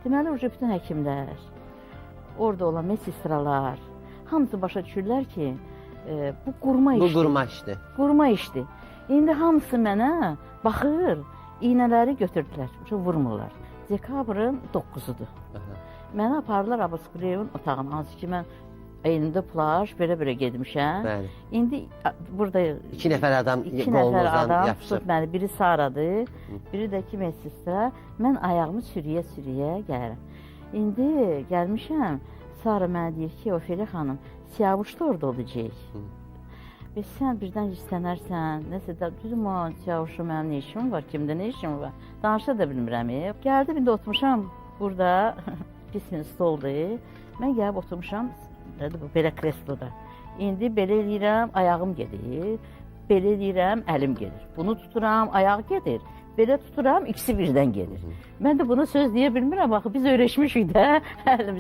Deməli, bütün həkimlər, orada olan medsestralar, hamısı başa düşürlər ki, bu qurma işdir. Bu qurma işdir. Qurma işdir. İndi hamısı mənə baxır, iynələri götürdülər, vurmurlar. Dekabrın 9-udur. Mənə apardılar Abbasquliyevin otağına, hansı ki, mən əynimdə plaj, belə getmişəm. Bəli. İndi burada İki nəfər adam qolunuzdan yapışıb. Məni, biri Saradır, biri də ki, medsestra. Mən ayağımı sürüyə gəlirəm. İndi gəlmişəm, Sara mənə deyir ki, Ofelia xanım, Siyavuş da orada olacaq. Və sən birdən istənərsən, nəsə də, düzüm o Siyavuşa mənim nə işim var, kimdə nə işim var, danışa da bilmirəm. Gəldim, indi oturmuşam burada, pismin stoldur, mən gəlib oturmuşam, belə kresloda. İndi belə eləyirəm, ayağım gedir, belə eləyirəm, əlim gedir. Bunu tuturam, ayağı gedir. Belə tuturam, ikisi birdən gedir. Mən də buna söz deyə bilmirəm, baxı, biz öyrəşmişik də,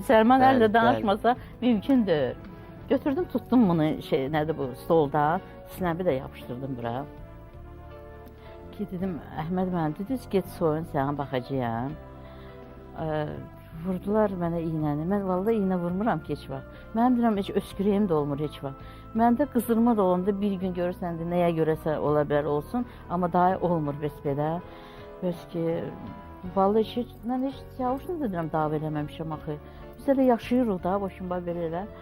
Səlman əllə danışmasa mümkündür. Götürdüm, tutdum bunu, nədir bu, stoldan, sinəmi də yapışdırdım bura. Ki, dedim, Əhməd mənə, dediniz, get soyun, sənə baxacağım. Vurdular mənə iynəni. Mən vallahi iynə vurmuram ki, heç vaxt. Mənim deyirəm, heç öskürəyim də olmur heç vaxt. Məndə qızdırma da olanda bir gün görürsən də, nəyə görəsə ola bilər olsun, amma daha olmur bəs belə. Bəs ki, vallahi mən heç Siyavuşla da deyirəm, dava eləməmişəm axı. Biz hələ yaşayırıq da, boşunba belə elə.